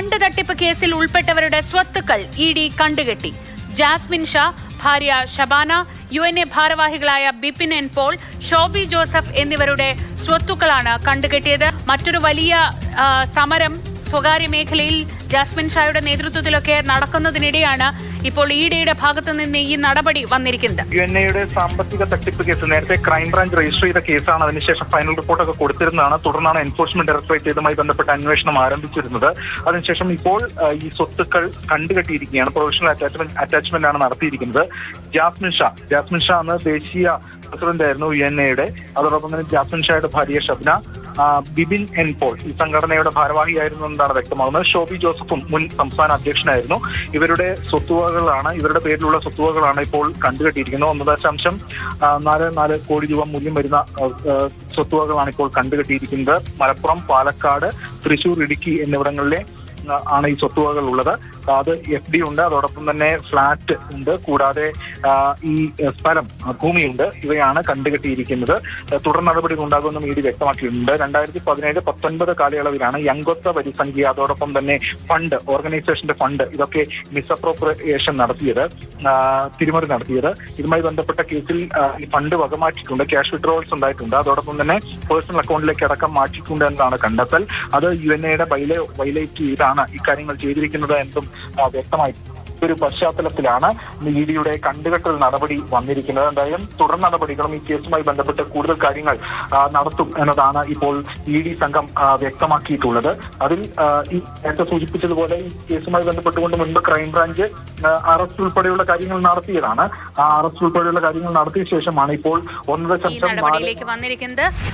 Fund തട്ടിപ്പ് കേസിൽ ഉൾപ്പെട്ടവരുടെ സ്വത്തുക്കൾ ഇഡി കണ്ടുകെട്ടി. ജാസ്മിൻ ഷാ, ഭാര്യ ഷബാന, UNA ഭാരവാഹികളായ ബിപിൻ എൻ പോൾ, ഷോബി ജോസഫ് എന്നിവരുടെ സ്വത്തുക്കളാണ് കണ്ടുകെട്ടിയത്. മറ്റൊരു വലിയ സമരം സ്വകാര്യ മേഖലയിൽ ജാസ്മിൻ ഷായുടെ നേതൃത്വത്തിലൊക്കെ നടക്കുന്നതിനിടെയാണ് ഇപ്പോൾ ഇഡിയുടെ ഭാഗത്തു നിന്ന് ഈ നടപടി വന്നിരിക്കുന്നത്. UNAയുടെ സാമ്പത്തിക തട്ടിപ്പ് കേസ് നേരത്തെ ക്രൈംബ്രാഞ്ച് രജിസ്റ്റർ ചെയ്ത കേസാണ്. അതിനുശേഷം ഫൈനൽ റിപ്പോർട്ടൊക്കെ കൊടുത്തിരുന്നതാണ്. തുടർന്നാണ് എൻഫോഴ്സ്മെന്റ് ഡയറക്ടറേറ്റ് ഇതുമായി ബന്ധപ്പെട്ട അന്വേഷണം ആരംഭിച്ചിരുന്നത്. അതിനുശേഷം ഇപ്പോൾ ഈ സ്വത്തുക്കൾ കണ്ടുകെട്ടിയിരിക്കുകയാണ്. പ്രൊഫഷണൽ അറ്റാച്ച്മെന്റ് ആണ് നടത്തിയിരിക്കുന്നത്. ജാസ്മിൻ ഷാ എന്ന ദേശീയ പ്രസിഡന്റ് ആയിരുന്നു UNAയുടെ. അതോടൊപ്പം തന്നെ ജാസ്മിൻ ഷായുടെ ഭാര്യ ഷബ്ന, ബിപിൻ എൻ പോൾ ഈ സംഘടനയുടെ ഭാരവാഹിയായിരുന്നു എന്നാണ് വ്യക്തമാകുന്നത്. ഷോബി ജോസഫും മുൻ സംസ്ഥാന അധ്യക്ഷനായിരുന്നു. ഇവരുടെ ഇവരുടെ പേരിലുള്ള സ്വത്തുവകളാണ് ഇപ്പോൾ കണ്ടുകെട്ടിയിരിക്കുന്നത്. 1.44 കോടി രൂപ മൂല്യം വരുന്ന സ്വത്തുവകളാണ് ഇപ്പോൾ കണ്ടുകെട്ടിയിരിക്കുന്നത്. മലപ്പുറം, പാലക്കാട്, തൃശൂർ, ഇടുക്കി എന്നിവിടങ്ങളിലെ ആണ് ഈ സ്വത്തുവകൾ ഉള്ളത്. അത് FD ഉണ്ട്, അതോടൊപ്പം തന്നെ ഫ്ളാറ്റ് ഉണ്ട്, കൂടാതെ ഈ സ്ഥലം, ഭൂമിയുണ്ട്. ഇവയാണ് കണ്ടുകെട്ടിയിരിക്കുന്നത്. തുടർ നടപടികൾ ഉണ്ടാകുമെന്നും ഇഡി വ്യക്തമാക്കിയിട്ടുണ്ട്. 2017-19 കാലയളവിലാണ് അംഗത്വ പരിസംഖ്യ, അതോടൊപ്പം തന്നെ ഫണ്ട്, ഓർഗനൈസേഷന്റെ ഫണ്ട്, ഇതൊക്കെ മിസ്അപ്രോപ്രിയേഷൻ നടത്തിയത്, തിരിമറി നടത്തിയത്. ഇതുമായി ബന്ധപ്പെട്ട കേസിൽ ഈ ഫണ്ട് വകമാറ്റിയിട്ടുണ്ട്, ക്യാഷ് വിഡ്രോവൽസ് ഉണ്ടായിട്ടുണ്ട്. അതോടൊപ്പം തന്നെ പേഴ്സണൽ അക്കൗണ്ടിലേക്ക് അടക്കം മാറ്റിയിട്ടുണ്ട് എന്നതാണ് കണ്ടെത്തൽ. അത് UNAയുടെ വൈലേറ്റ് ചെയ്താണ് ഇക്കാര്യങ്ങൾ ചെയ്തിരിക്കുന്നത് എന്നും വ്യക്തമായി. ഒരു പശ്ചാത്തലത്തിലാണ് ഇഡിയുടെ കണ്ടുകെട്ടൽ നടപടി വന്നിരിക്കുന്നത്. എന്തായാലും തുടർ നടപടികളും ഈ കേസുമായി ബന്ധപ്പെട്ട് കൂടുതൽ കാര്യങ്ങൾ നടത്തും എന്നതാണ് ഇപ്പോൾ ഇഡി സംഘം വ്യക്തമാക്കിയിട്ടുള്ളത്. അതിൽ ഈ നേരത്തെ സൂചിപ്പിച്ചതുപോലെ ഈ കേസുമായി ബന്ധപ്പെട്ടുകൊണ്ട് മുൻപ് ക്രൈംബ്രാഞ്ച് അറസ്റ്റ് ഉൾപ്പെടെയുള്ള കാര്യങ്ങൾ നടത്തിയതാണ്. ആ അറസ്റ്റ് ഉൾപ്പെടെയുള്ള കാര്യങ്ങൾ നടത്തിയ ശേഷമാണ് ഇപ്പോൾ 1.4